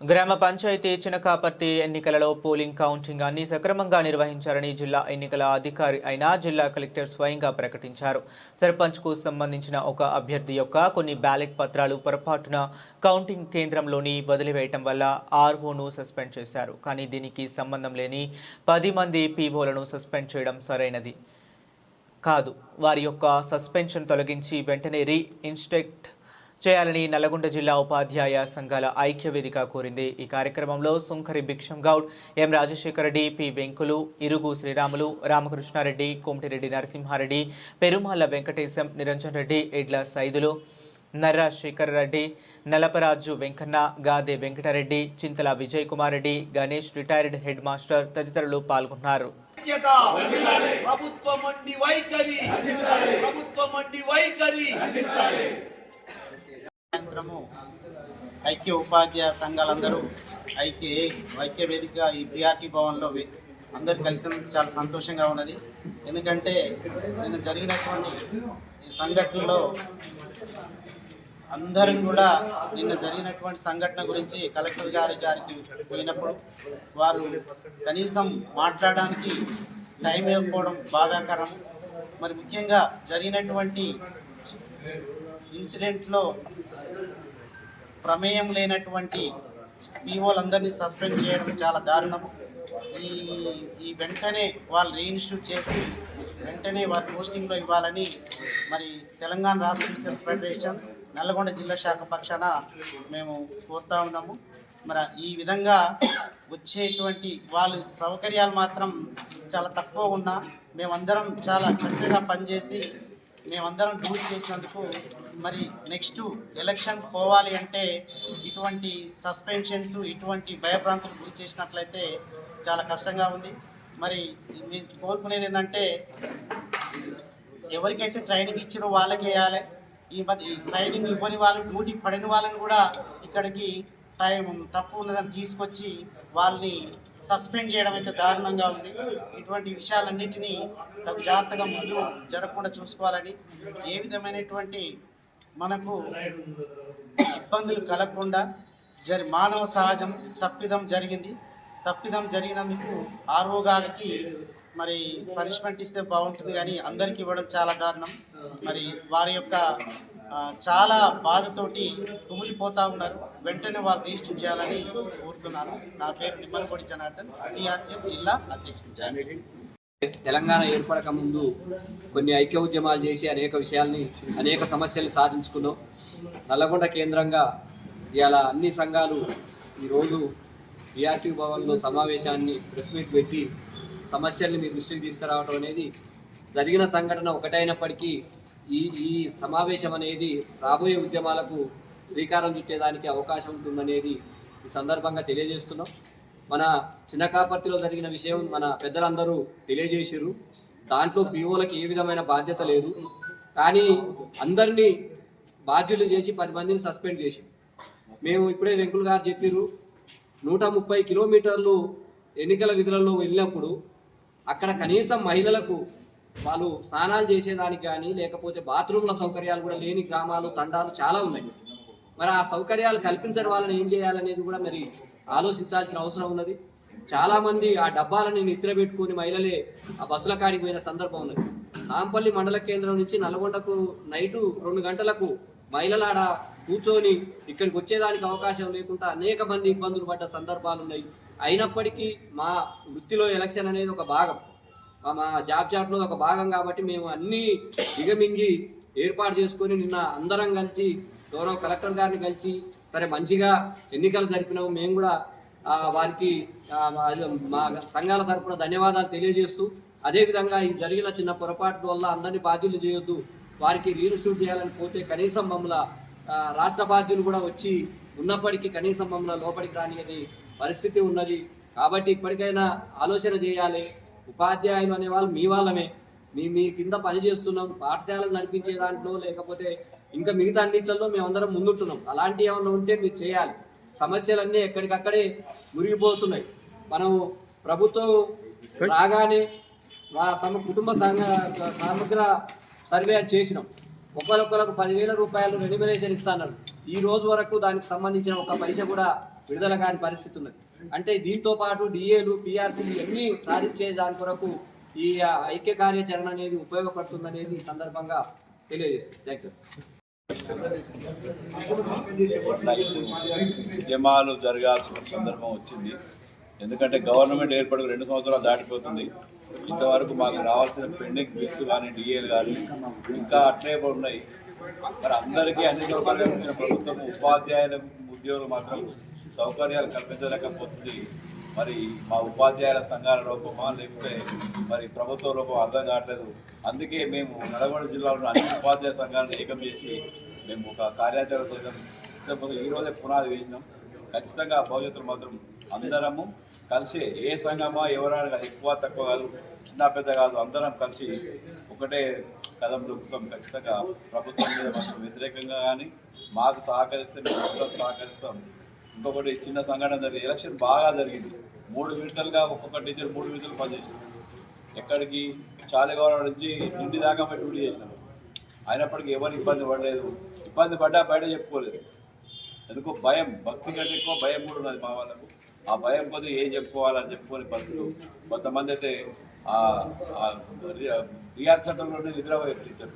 గ్రామ పంచాయతీ చినకాపర్తి ఎన్నికలలో polling counting అన్ని సక్రమంగా నిర్వహించారని జిల్లా ఎన్నికల అధికారి అయిన జిల్లా కలెక్టర్ స్వయంగా ప్రకటించారు. సర్పంచ్కు సంబంధించిన ఒక అభ్యర్థి యొక్క కొన్ని బ్యాలెట్ పత్రాలు పొరపాటున కౌంటింగ్ కేంద్రంలోని వదిలివేయటం వల్ల ఆర్ఓను సస్పెండ్ చేశారు. కానీ దీనికి సంబంధం లేని 10 మంది పీఓలను సస్పెండ్ చేయడం సరైనది కాదు. వారి యొక్క సస్పెన్షన్ తొలగించి వెంటనే రీఇన్స్టేట్ చేయాలని నల్లగొండ జిల్లా ఉపాధ్యాయ సంఘాల ఐక్యవేదిక కోరింది. ఈ కార్యక్రమంలో సుంకరి భిక్షం గౌడ్, ఎం రాజశేఖర రెడ్డి, పి వెంకులు, ఇరుగు శ్రీరాములు, రామకృష్ణారెడ్డి, కోమటిరెడ్డి నరసింహారెడ్డి, పెరుమాళ్ల Venkatesham, Niranjan Reddy, Edla Saidulu, Narra Shekar Reddy, Nalaparaju Venkanna, Gade Venkatreddy, Chintala Vijay Kumar Reddy, Ganesh retired head master తదితరులు పాల్గొన్నారు. ఐక్య ఉపాధ్యాయ సంఘాలందరూ ఐక్య వేదిక ఈ ప్రియార్టీ భవన్లో అందరు కలిసినందుకు చాలా సంతోషంగా ఉన్నది. ఎందుకంటే నిన్న జరిగినటువంటి సంఘటనలో అందరం కూడా నిన్న జరిగినటువంటి సంఘటన గురించి కలెక్టర్ గారికి పోయినప్పుడు వారు కనీసం మాట్లాడడానికి టైం ఇవ్వకపోవడం బాధాకరం. మరి ముఖ్యంగా జరిగినటువంటి ఇన్సిడెంట్లో ప్రమేయం లేనటువంటి పీఓలందరినీ సస్పెండ్ చేయడం చాలా దారుణం. ఈ వెంటనే వాళ్ళు రీఇన్స్టిట్యూట్ చేసి వెంటనే వారి పోస్టింగ్లో ఇవ్వాలని మరి తెలంగాణ రాష్ట్ర టీచర్స్ ఫెడరేషన్ నల్లగొండ జిల్లా శాఖ పక్షాన మేము కోరుతా ఉన్నాము. మరి ఈ విధంగా వచ్చేటువంటి వాళ్ళ సౌకర్యాలు మాత్రం చాలా తక్కువ ఉన్నా మేమందరం చాలా చక్కగా పనిచేసి మేమందరం డ్యూటీ చేసినందుకు మరి నెక్స్ట్ ఎలక్షన్ పోవాలి అంటే ఇటువంటి సస్పెన్షన్స్ ఇటువంటి భయభ్రాంతులు గురి చేసినట్లయితే చాలా కష్టంగా ఉంది. మరి నేను కోరుకునేది ఏంటంటే ఎవరికైతే ట్రైనింగ్ ఇచ్చినో వాళ్ళకి వేయాలి. ఈ ట్రైనింగ్ ఇవ్వని వాళ్ళు డ్యూటీ పడిన వాళ్ళని కూడా ఇక్కడికి టైం తప్పు ఉన్నదని తీసుకొచ్చి వాళ్ళని సస్పెండ్ చేయడం అయితే దారుణంగా ఉంది. ఇటువంటి విషయాలన్నింటినీ జాగ్రత్తగా ముందు జరగకుండా చూసుకోవాలని, ఏ విధమైనటువంటి మనకు ఇబ్బందులు కలగకుండా మానవ సహజం తప్పిదం జరిగినందుకు ఆర్ఓ గారికి మరి పనిష్మెంట్ ఇస్తే బాగుంటుంది, కానీ అందరికీ ఇవ్వడం చాలా దారుణం. మరి వారి యొక్క చాలా బాధతోటి కుమిలిపోతూ ఉన్నారు. వెంటనే వాళ్ళు రిజిస్టర్ చేయాలని కోరుతున్నాను. నా పేరు నిమ్మలపొడి జనార్దన్, టీఆర్టీఎఫ్ జిల్లా అధ్యక్షుడు. తెలంగాణ ఏర్పడక ముందు కొన్ని ఐక్య ఉద్యమాలు చేసి అనేక సమస్యల్ని సాధించుకున్నాం. నల్లగొండ కేంద్రంగా ఇవాళ అన్ని సంఘాలు ఈరోజు టీఆర్టీ భవన్లో సమావేశాన్ని ప్రెస్ మీట్ పెట్టి సమస్యల్ని మీ దృష్టికి తీసుకురావడం అనేది జరిగిన సంఘటన ఒకటైనప్పటికీ ఈ సమావేశం అనేది రాబోయే ఉద్యమాలకు శ్రీకారం చుట్టేదానికి అవకాశం ఉంటుందనేది ఈ సందర్భంగా తెలియజేస్తున్నాం. మన చిన్నకాపర్తిలో జరిగిన విషయం మన పెద్దలందరూ తెలియజేసారు. దాంట్లో పీఓలకి ఏ విధమైన బాధ్యత లేదు, కానీ అందరినీ బాధ్యులు చేసి 10 మందిని సస్పెండ్ చేసి మేము ఇప్పుడే వెంకుల్ గారు చెప్పారు 130 కిలోమీటర్లు ఎన్నికల విధులలో వెళ్ళినప్పుడు అక్కడ కనీసం మహిళలకు వాళ్ళు స్నానాలు చేసేదానికి కానీ లేకపోతే బాత్రూమ్ల సౌకర్యాలు కూడా లేని గ్రామాలు తండాలు చాలా ఉన్నాయి. మరి ఆ సౌకర్యాలు కల్పించని వాళ్ళని ఏం చేయాలనేది కూడా మరి ఆలోచించాల్సిన అవసరం ఉన్నది. చాలామంది ఆ డబ్బాలని నిద్ర పెట్టుకుని మహిళలే ఆ బస్సుల కాడికి పోయిన సందర్భం ఉన్నది. నాంపల్లి మండల కేంద్రం నుంచి నల్గొండకు నైటు 2 గంటలకు మహిళలు ఆడ కూర్చొని ఇక్కడికి వచ్చేదానికి అవకాశం లేకుండా అనేక మంది ఇబ్బందులు పడ్డ సందర్భాలు ఉన్నాయి. అయినప్పటికీ మా వృత్తిలో ఎలక్షన్ అనేది ఒక భాగం, మా జాబ్లో ఒక భాగం కాబట్టి మేము అన్నీ దిగమింగి ఏర్పాటు చేసుకొని నిన్న అందరం కలిసి గౌరవ కలెక్టర్ గారిని కలిసి సరే మంచిగా ఎన్నికలు జరిపినాము. మేము కూడా వారికి మా సంఘాల తరఫున ధన్యవాదాలు తెలియజేస్తూ, అదేవిధంగా ఈ జరిగిన చిన్న పొరపాటు వల్ల అందరినీ బాధ్యులు చేయొద్దు, వారికి రీఇన్స్టిట్యూట్ చేయాలని పోతే కనీసం మమ్మల్ని రాష్ట్ర బాధ్యులు కూడా వచ్చి ఉన్నప్పటికీ కనీసం మమ్మల్ని లోపలికి రానియని పరిస్థితి ఉన్నది. కాబట్టి ఇప్పటికైనా ఆలోచన చేయాలి. ఉపాధ్యాయులు అనేవాళ్ళు మీ వాళ్ళమే, మీ కింద పనిచేస్తున్నాం. పాఠశాలను నడిపించే దాంట్లో లేకపోతే ఇంకా మిగతా అన్నింటిలో మేమందరం ముందుంటున్నాం. అలాంటివి ఏమన్నా ఉంటే మీరు చేయాలి. సమస్యలన్నీ ఎక్కడికక్కడే మురిగిపోతున్నాయి. మనం ప్రభుత్వం రాగానే కుటుంబ సమగ్ర సర్వే చేసినాం. ఒకరికొకరికి 10,000 రూపాయలు రెన్యుమరేషన్ ఇస్తాన్నారు. ఈ రోజు వరకు దానికి సంబంధించిన ఒక పైస కూడా విడుదల కాని పరిస్థితి ఉన్నది. అంటే దీంతో పాటు డిఏలు పిఆర్సీలు అన్నీ సాధించే దాని కొరకు ఈ ఐక్య కార్యాచరణ అనేది ఉపయోగపడుతుందనేది ఈ సందర్భంగా తెలియజేస్తుంది. Thank you. ఉద్యమాలు జరగాల్సిన సందర్భం వచ్చింది. ఎందుకంటే గవర్నమెంట్ ఏర్పడి 2 సంవత్సరాలు దాటిపోతుంది. ఇంతవరకు మాకు రావాల్సిన పెండింగ్ బిల్స్ కానీ డిఏలు కానీ ఇంకా అట్లే ఉన్నాయి. మరి అందరికీ అన్ని సౌకర్యాలు ఇచ్చిన ప్రభుత్వం ఉపాధ్యాయుల ఉద్యోగులు మాత్రం సౌకర్యాలు కల్పించలేకపోతుంది. మరి మా ఉపాధ్యాయుల సంఘాల రూపమా లేకపోతే మరి ప్రభుత్వ రూపం అర్థం కావట్లేదు. అందుకే మేము నల్గొండ జిల్లాలో అన్ని ఉపాధ్యాయ సంఘాలను ఏకం చేసి మేము ఒక కార్యాచరణ ఈరోజే పునాది వేసినాం. ఖచ్చితంగా భవిష్యత్తులో మాత్రం అందరము కలిసి ఏ సంఘమా ఎవరైనా ఎక్కువ తక్కువ కాదు, చిన్న పెద్ద కాదు, అందరం కలిసి ఒకటే కదం దొక్కుతాం. ఖచ్చితంగా ప్రభుత్వం మీద మాత్రం వ్యతిరేకంగా కానీ మాకు సహకరిస్తే మేము అందరం సహకరిస్తాం. ఇంకొకటి చిన్న సంఘటన జరిగింది. ఎలక్షన్ బాగా జరిగింది. 3 విడతలుగా ఒక్కొక్క టీచర్ 3 విడతలు పనిచేసింది. ఎక్కడికి చాలిగౌరవ నుంచి ఇంటి దాకా పోయి డ్యూటీ చేసినాం. అయినప్పటికీ ఎవరు ఇబ్బంది పడలేదు. ఇబ్బంది పడ్డా బయట చెప్పుకోలేదు. ఎందుకో భయం, భక్తి కంటే ఎక్కువ భయం కూడా ఉన్నది మా వాళ్ళకు. ఆ భయం కొద్ది ఏం చెప్పుకోవాలని చెప్పుకొని పరిస్థితులు. కొంతమంది అయితే రియాజ్ సెంటర్లోనే నిద్రపోయే టీచర్.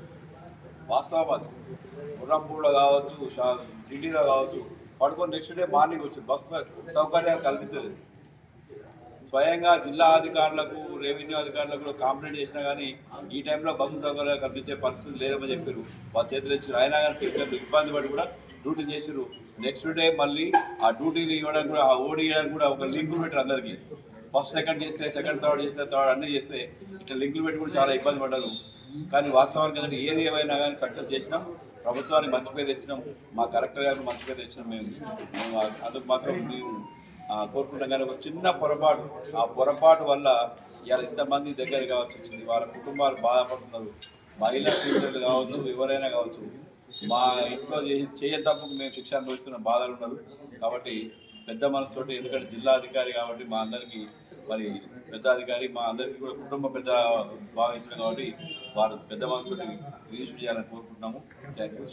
వాస్తవం అది. గుర్రంపూడిలో కావచ్చు, సిటీలో కావచ్చు, పడుకొని నెక్స్ట్ డే మార్నింగ్ వచ్చింది. బస్సు సౌకర్యాలు కల్పించలేదు. స్వయంగా జిల్లా అధికారులకు, రెవెన్యూ అధికారులకు కంప్లైంట్ చేసినా కానీ ఈ టైంలో బస్సు సౌకర్యాలు కల్పించే పరిస్థితి లేదని చెప్పారు. వాళ్ళ చేతులు ఇచ్చారు. అయినా కానీ టీచర్లు ఇబ్బంది పడి కూడా డ్యూటీ చేసారు. నెక్స్ట్ డే మళ్ళీ ఆ డ్యూటీలు ఇవ్వడానికి కూడా, ఆ ఓడి ఇవ్వడానికి కూడా ఒక లింకులు పెట్టారు అందరికీ. ఫస్ట్ సెకండ్ చేస్తే, సెకండ్ థర్డ్ చేస్తే, థర్డ్ అన్నీ చేస్తే ఇట్లా లింకులు పెట్టి కూడా చాలా ఇబ్బంది పడ్డారు. కానీ వాస్తవానికి ఏది ఏమైనా కానీ సక్సెస్ చేసినాం. ప్రభుత్వానికి మంచి పేరు తెచ్చినాం. మా కలెక్టర్ గారికి మంచి పేరు తెచ్చినాం. మేము అందుకు మాత్రం మేము కోరుకుంటాం. కానీ ఒక చిన్న పొరపాటు, ఆ పొరపాటు వల్ల ఇవాళ ఇంతమంది దగ్గర కావచ్చు వచ్చింది. వాళ్ళ కుటుంబాలు బాధపడుతున్నారు. మహిళా టీచర్లు కావచ్చు, ఎవరైనా కావచ్చు. మా ఇంట్లో చేయని తప్పుకు మేము శిక్ష అనుభవిస్తున్న బాధలు ఉన్నారు. కాబట్టి పెద్ద మనసుతోటి, ఎందుకంటే జిల్లా అధికారి కాబట్టి మా అందరికీ మరి పెద్ద అధికారి, మా అందరికీ కూడా కుటుంబ పెద్ద భావించడం కాబట్టి వారు పెద్ద మనసుతోటి రిలీజ్ చేయాలని కోరుకుంటున్నాము. Thank you.